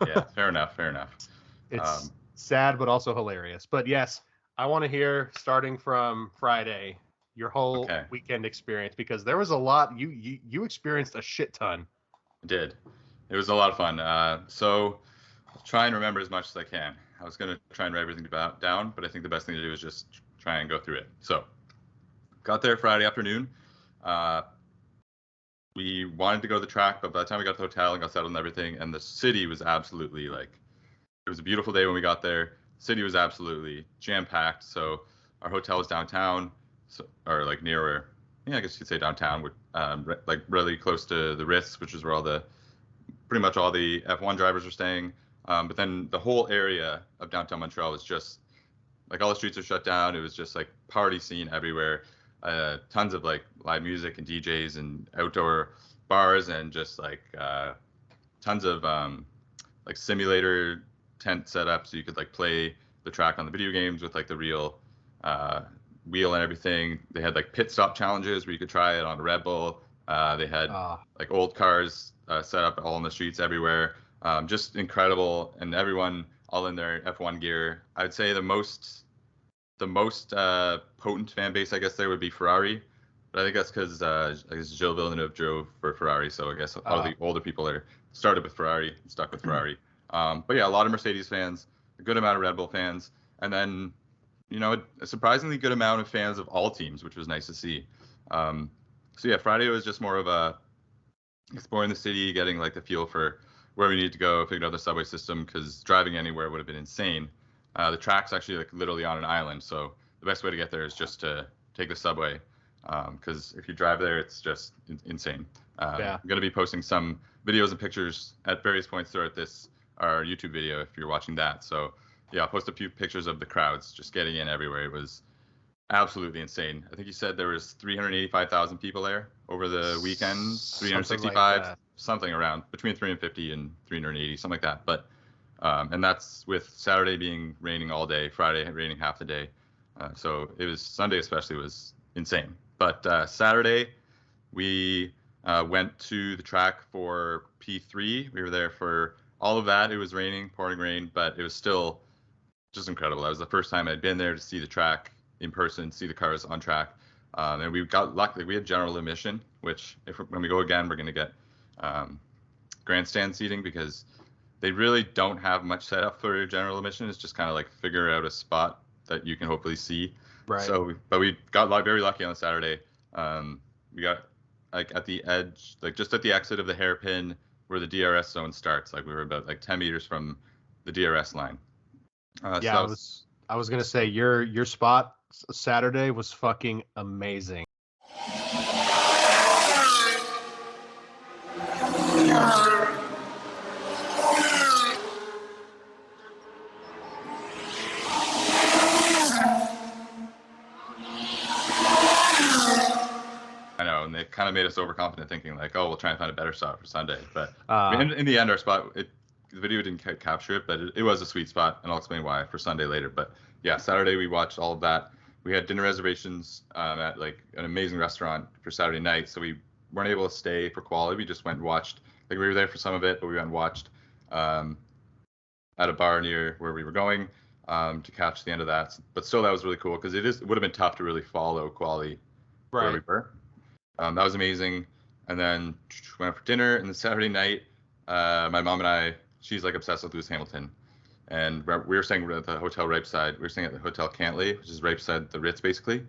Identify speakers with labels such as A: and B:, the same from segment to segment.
A: Yeah, fair enough. Fair enough.
B: It's sad, but also hilarious. But yes, I want to hear starting from Friday your whole
A: Okay,
B: weekend experience because there was a lot. You experienced a shit ton.
A: I did. It was a lot of fun. So I'll try and remember as much as I can. I was gonna try and write everything about down, but I think the best thing to do is just try and go through it. So got there Friday afternoon. Uh, we wanted to go to the track, but by the time we got to the hotel and got settled and everything, and the city was absolutely like, it was a beautiful day when we got there. The city was absolutely jam packed. So our hotel was downtown, so, or like near where, yeah, I guess you could say downtown, like really close to the Ritz, which is where pretty much all the F1 drivers were staying. But then the whole area of downtown Montreal was just like all the streets are shut down. It was just like party scene everywhere. Tons of like live music and DJs and outdoor bars and just like tons of like simulator tent set up so you could like play the track on the video games with like the real uh, wheel and everything. They had like pit stop challenges where you could try it on a Red Bull. They had like old cars set up all in the streets everywhere. Just incredible, and everyone all in their F1 gear. I would say the most potent fan base, I guess, there would be Ferrari. But I think that's because I guess Gilles Villeneuve drove for Ferrari, so I guess a lot of the older people are started with Ferrari, stuck with Ferrari. But yeah, a lot of Mercedes fans, a good amount of Red Bull fans, and then a surprisingly good amount of fans of all teams, which was nice to see. So yeah, Friday was just more of a exploring the city, getting like the feel for where we needed to go, figured out the subway system because driving anywhere would have been insane. The track's actually like literally on an island, so the best way to get there is just to take the subway. Because if you drive there, it's just insane.
B: Yeah.
A: I'm gonna be posting some videos and pictures at various points throughout our YouTube video if you're watching that. So yeah, I'll post a few pictures of the crowds just getting in everywhere. It was absolutely insane. I think you said there was 385,000 people there over the weekend,
B: Something like
A: 365,
B: that.
A: something around between 350 and 380, something like that. But and that's with Saturday being raining all day, Friday raining half the day. So it was Sunday especially was insane. But Saturday we went to the track for P3. We were there for all of that. It was raining, pouring rain, but it was still just incredible. That was the first time I'd been there to see the track in person, see the cars on track. And we got lucky. We had general admission, which when we go again, we're going to get grandstand seating because they really don't have much set up for general admission. It's just kind of like figure out a spot that you can hopefully see.
B: Right.
A: So, but we got very lucky on Saturday. We got like at the edge, like just at the exit of the hairpin where the DRS zone starts. Like we were about like 10 meters from the DRS line.
B: Yeah, I was gonna say your spot Saturday was fucking amazing.
A: I know, and they kind of made us overconfident, thinking like, "Oh, we'll try and find a better spot for Sunday." But in the end, our spot, the video didn't capture it, but it was a sweet spot, and I'll explain why for Sunday later. But yeah, Saturday we watched all of that. We had dinner reservations at like an amazing restaurant for Saturday night, so we weren't able to stay for quality. We just went and watched. Like we were there for some of it, but we went and watched at a bar near where we were going to catch the end of that. But still, that was really cool because it would have been tough to really follow quality where we were. That was amazing. And then went out for dinner. And the Saturday night, my mom and I, she's like obsessed with Lewis Hamilton. And we were staying at the Hotel right beside. We were staying at the Hotel Cantley, which is right beside the Ritz, basically.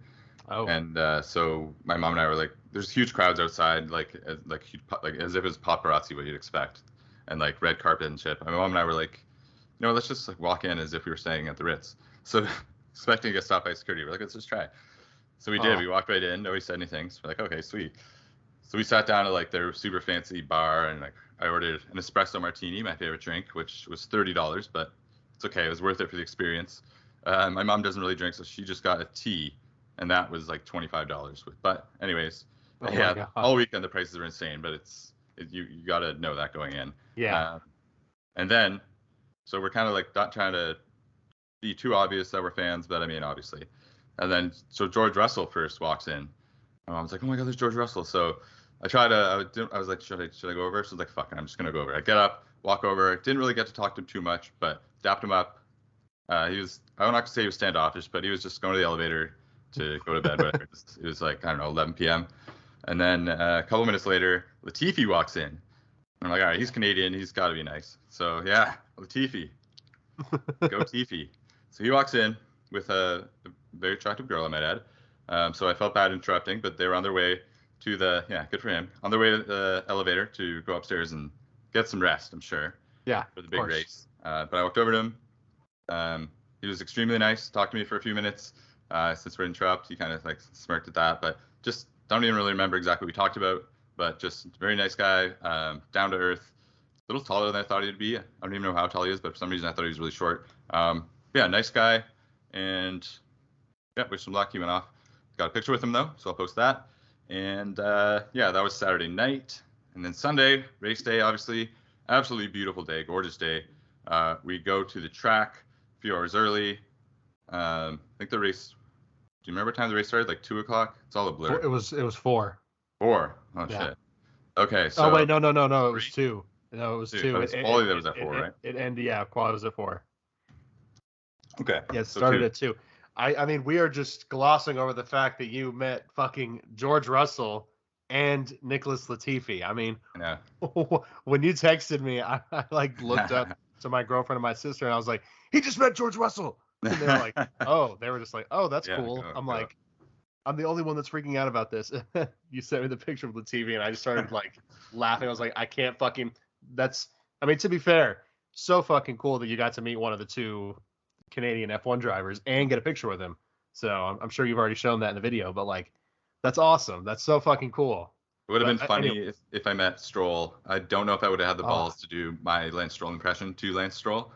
B: Oh.
A: And so my mom and I were like, there's huge crowds outside, like as if it was paparazzi, what you'd expect, and like red carpet and shit. My mom and I were like, let's just like walk in as if we were staying at the Ritz. So expecting to get stopped by security, we're like, let's just try. So we did. We walked right in. Nobody said anything. So we're like, okay, sweet. So we sat down at like their super fancy bar, and like I ordered an espresso martini, my favorite drink, which was $30, but it's okay. It was worth it for the experience. My mom doesn't really drink, so she just got a tea, and that was like $25. But anyways, yeah, all weekend the prices are insane, but you got to know that going in.
B: Yeah.
A: And then, so we're kind of like not trying to be too obvious that we're fans, but I mean, obviously. And then, so George Russell first walks in. My mom's like, oh my God, there's George Russell. So I was like, should I go over? So I was like, fuck it, I'm just going to go over. I get up, walk over. Didn't really get to talk to him too much, but dapped him up. He was, I don't have to say he was standoffish, but he was just going to the elevator to go to bed. Whatever. It was like, I don't know, 11 p.m. And then a couple minutes later, Latifi walks in. I'm like, all right, he's Canadian. He's got to be nice. So, yeah, Latifi. Go Tifi. So he walks in with a very attractive girl, I might add. So I felt bad interrupting, but they were on their way to the, yeah, good for him, on their way to the elevator to go upstairs and get some rest, I'm sure.
B: Yeah,
A: for the big race. But I walked over to him. He was extremely nice, talked to me for a few minutes. Since we're interrupted, he kind of like smirked at that, but just don't even really remember exactly what we talked about, but just very nice guy, down to earth, a little taller than I thought he'd be. I don't even know how tall he is, but for some reason I thought he was really short. Yeah, nice guy, and yeah, wish him luck. He went off. Got a picture with him though, so I'll post that. And yeah, that was Saturday night, and then Sunday, race day, obviously, absolutely beautiful day, gorgeous day. We go to the track a few hours early. I think the race. Do you remember what time the race started? Like 2 o'clock? It's all a blur.
B: It was 4.
A: 4. Oh yeah. Shit. Okay. So.
B: Oh wait, no. It was 2. No, it was 2.
A: Quality that was at 4, right?
B: It ended. Yeah, quality was at 4.
A: Okay.
B: Yeah, it started at 2. I mean, we are just glossing over the fact that you met fucking George Russell and Nicholas Latifi. I mean,
A: yeah.
B: When you texted me, I like looked up to my girlfriend and my sister, and I was like, he just met George Russell. And they were like, oh, they were just like, oh, that's cool. I'm like, I'm the only one that's freaking out about this. You sent me the picture of Latifi, and I just started like laughing. I was like, I can't fucking. I mean, to be fair, so fucking cool that you got to meet one of the 2 Canadian F1 drivers and get a picture with him. So I'm sure you've already shown that in the video, but like, that's awesome. That's so fucking cool.
A: It would have been funny if I met Stroll. I don't know if I would have had the balls to do my Lance Stroll impression to Lance Stroll.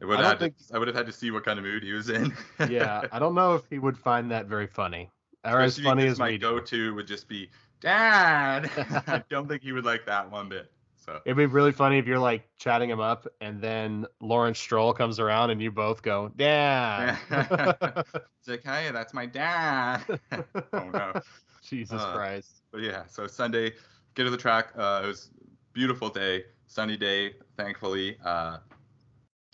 A: I would have had to see what kind of mood he was in.
B: Yeah, I don't know if he would find that very funny. Or as funny as
A: my go-to would just be, Dad. I don't think he would like that one bit. So
B: it'd be really funny if you're like chatting him up, and then Lawrence Stroll comes around, and you both go, Dad.
A: It's like, hey, that's my dad. Oh no,
B: Jesus Christ.
A: But yeah, so Sunday, get to the track. It was a beautiful day, sunny day, thankfully.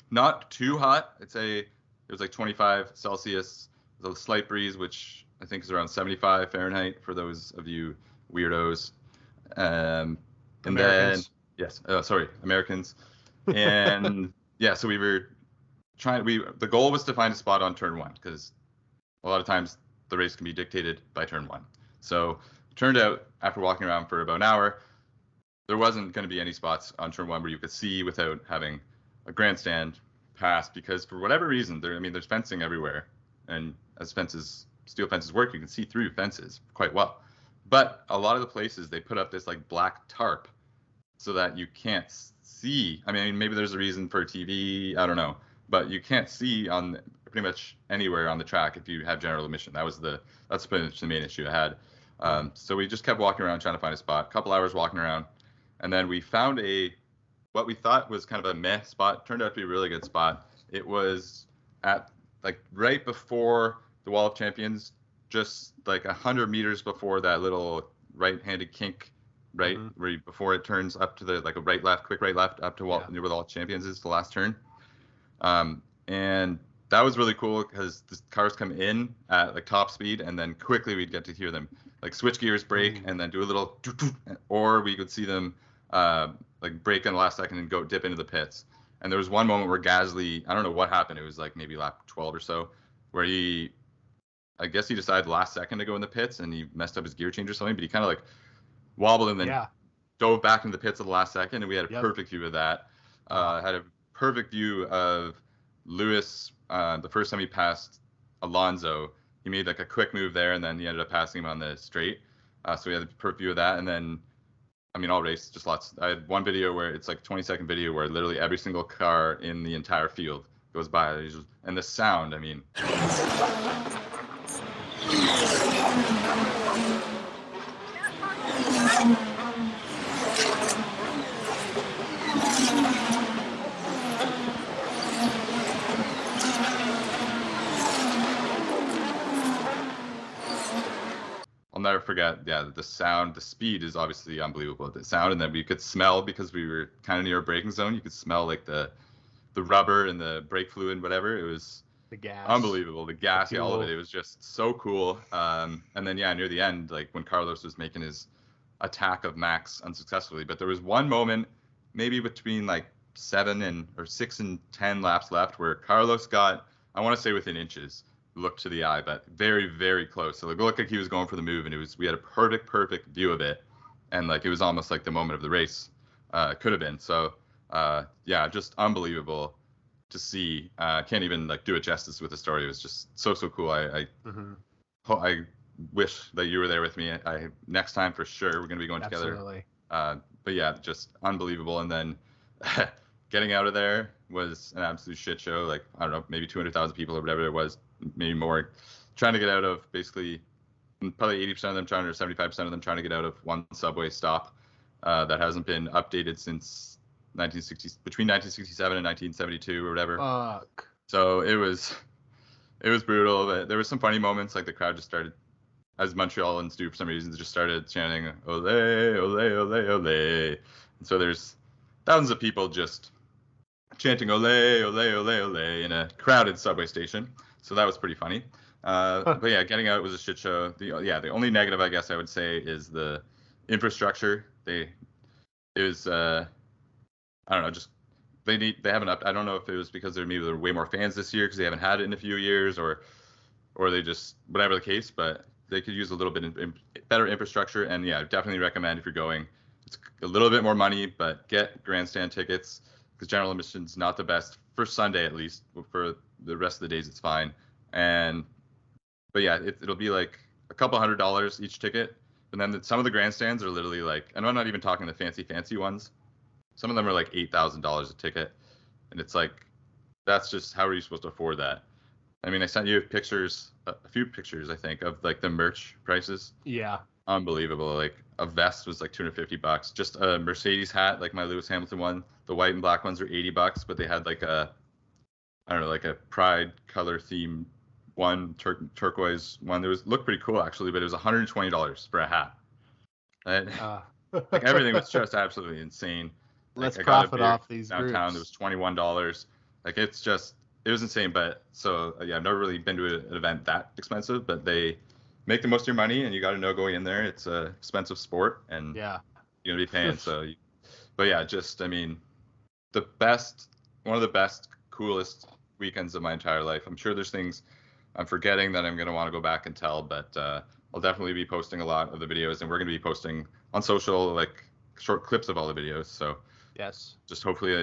A: Not too hot. It was like 25 Celsius. There's a slight breeze, which I think is around 75 Fahrenheit for those of you weirdos. And
B: Americans.
A: Then yes, Americans. And yeah, so we were the goal was to find a spot on turn 1, because a lot of times the race can be dictated by turn 1. So it turned out, after walking around for about an hour, there wasn't going to be any spots on turn 1 where you could see without having a grandstand pass, because for whatever reason, there's fencing everywhere, and as steel fences work, you can see through fences quite well. But a lot of the places, they put up this like black tarp so that you can't see. I mean, maybe there's a reason for TV, I don't know, but you can't see on pretty much anywhere on the track if you have general admission. That's pretty much the main issue I had. So we just kept walking around trying to find a spot. A couple hours walking around, and then we found what we thought was kind of a meh spot. Turned out to be a really good spot. It was at like right before the Wall of Champions, just like 100 meters before that little right-handed kink, right, where before it turns up to the like a quick right left up to near where the Wall of Champions is, the last turn. And that was really cool because the cars come in at like top speed, and then quickly we'd get to hear them like switch gears, brake, and then do a little, or we could see them like brake in the last second and go dip into the pits. And there was one moment where Gasly, I don't know what happened, it was like maybe lap 12 or so, where I guess he decided last second to go in the pits, and he messed up his gear change or something, but he kind of like wobbled and then dove back into the pits at the last second, and we had a perfect view of that. Had a perfect view of Lewis the first time he passed Alonso. He made like a quick move there, and then he ended up passing him on the straight. So we had a perfect view of that, and then all race, just lots. I had one video where it's like 20-second video where literally every single car in the entire field goes by, and the sound, I'll never forget. Yeah, the sound, the speed is obviously unbelievable. The sound, and then we could smell because we were kind of near a braking zone. You could smell like the rubber and the brake fluid and whatever. It was
B: the gas,
A: unbelievable. The gas,
B: the
A: yeah, all of it. It was just so cool. And then yeah, near the end, like when Carlos was making his attack of Max unsuccessfully, but there was one moment, maybe between like 6 and 10 laps left, where Carlos got, I want to say within inches, looked to the eye, but very, very close. So it looked like he was going for the move, and we had a perfect view of it, and like it was almost like the moment of the race could have been. So yeah, just unbelievable to see. Can't even like do it justice with the story. It was just so cool. I wish that you were there with me. Next time for sure we're gonna be going
B: Absolutely.
A: together. But yeah, just unbelievable. And then getting out of there was an absolute shit show. Like I don't know, maybe 200,000 people or whatever it was, maybe more, trying to get out of basically probably 80% of them trying, or 75% of them trying to get out of one subway stop that hasn't been updated since between 1967 and 1972 or whatever.
B: Fuck.
A: So it was brutal. But there were some funny moments, like the crowd just started, as Montrealans do for some reason, they just started chanting "Ole, ole, ole, ole," and so there's thousands of people just chanting "Ole, ole, ole, ole" in a crowded subway station. So that was pretty funny. But yeah, getting out was a shit show. The only negative, I guess I would say, is the infrastructure. It was I don't know, just they haven't up. I don't know if it was because there were way more fans this year because they haven't had it in a few years, or they just, whatever the case, but they could use a little bit better infrastructure. And yeah, definitely recommend if you're going, it's a little bit more money, but get grandstand tickets because general admission's not the best for Sunday, at least. For the rest of the days, it's fine. But yeah, it'll be like a couple $100 each ticket. And then some of the grandstands are literally like, and I'm not even talking the fancy ones. Some of them are like $8,000 a ticket. And it's like, that's just, how are you supposed to afford that? I mean, I sent you pictures, a few pictures, I think, of like the merch prices.
B: Yeah.
A: Unbelievable. Like a vest was like $250. Just a Mercedes hat, like my Lewis Hamilton one. The white and black ones are $80, but they had like I don't know, like a pride color theme one, turquoise one. Looked pretty cool actually, but it was $120 for a hat. And, like everything was just absolutely insane.
B: Let's profit off these
A: downtown.
B: Groups.
A: It was $21. Like it was insane. But so yeah, I've never really been to an event that expensive, but they make the most of your money, and you got to know going in there. It's a expensive sport, and
B: yeah,
A: you're gonna be paying. But yeah, just I mean, one of the best, coolest weekends of my entire life. I'm sure there's things I'm forgetting that I'm gonna want to go back and tell, but I'll definitely be posting a lot of the videos, and we're gonna be posting on social like short clips of all the videos. So
B: yes,
A: just hopefully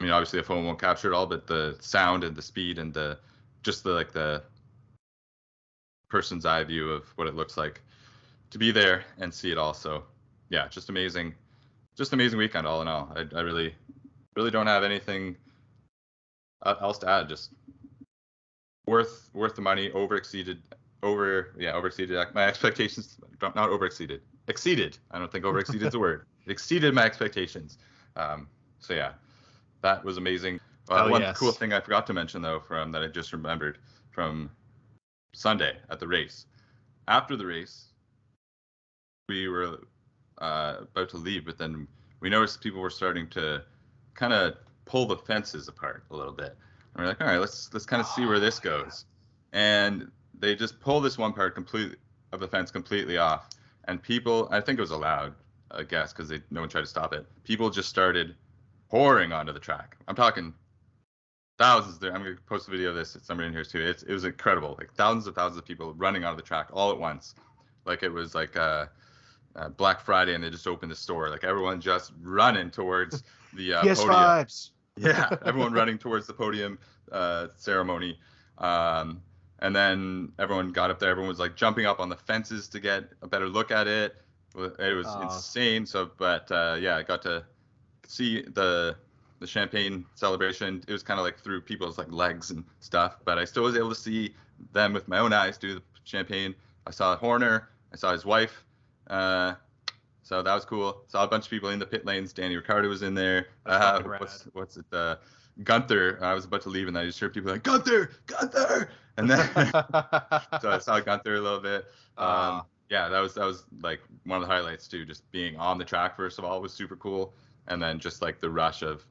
A: obviously the phone won't capture it all, but the sound and the speed and the person's eye view of what it looks like to be there and see it all. So yeah, just amazing weekend all in all. I really don't have anything else to add. Just worth the money. Overexceeded my expectations. Not overexceeded. Exceeded. I don't think overexceeded is a word. It exceeded my expectations. So yeah, that was amazing. Cool thing I forgot to mention though, that I just remembered from Sunday at the race. After the race, we were about to leave, but then we noticed people were starting to kind of pull the fences apart a little bit. And we're like, all right, let's kind of see where this goes. And they just pulled this one part of the fence completely off. And people, I think it was allowed, I guess, because no one tried to stop it. People just started pouring onto the track. I'm talking thousands there. I'm going to post a video of this. It's somewhere in here too. It was incredible. Like thousands of people running onto the track all at once. Like it was like Black Friday and they just opened the store. Like everyone just running towards the podium.
B: Vibes.
A: Yeah, everyone running towards the podium ceremony. And then everyone got up there. Everyone was like jumping up on the fences to get a better look at it. It was insane. So, but yeah, I got to see the champagne celebration. It was kind of like through people's like legs and stuff, but I still was able to see them with my own eyes do the champagne. I saw Horner. I saw his wife So that was cool. Saw a bunch of people in the pit lanes. Danny Ricciardo was in there. What's it? Gunther. I was about to leave, and I just heard people like Gunther, and then so I saw Gunther a little bit. Yeah, that was like one of the highlights too. Just being on the track first of all was super cool, and then just like the rush of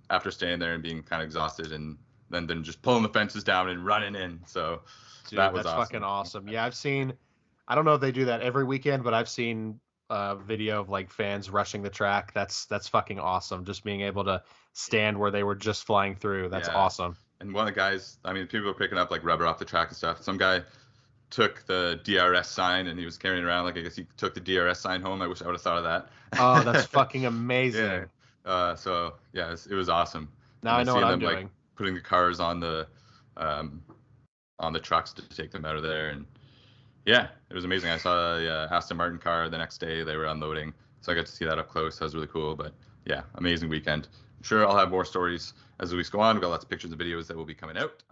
A: after staying there and being kind of exhausted, and then just pulling the fences down and running in. So
B: dude,
A: that was
B: that's
A: awesome.
B: fucking awesome. Yeah, I've seen. I don't know if they do that every weekend, but I've seen a video of like fans rushing the track. That's fucking awesome. Just being able to stand where they were just flying through. That's awesome.
A: And one of the guys, I mean, people were picking up like rubber off the track and stuff. Some guy took the DRS sign and he was carrying it around. Like, I guess he took the DRS sign home. I wish I would have thought of that.
B: Oh, that's fucking amazing.
A: Yeah. So yeah, it was awesome.
B: Now I know what I'm doing.
A: Like, putting the cars on the trucks to take them out of there, and yeah, it was amazing. I saw the Aston Martin car the next day. They were unloading, so I got to see that up close. That was really cool. But yeah, amazing weekend. I'm sure I'll have more stories as the weeks go on. We've got lots of pictures and videos that will be coming out.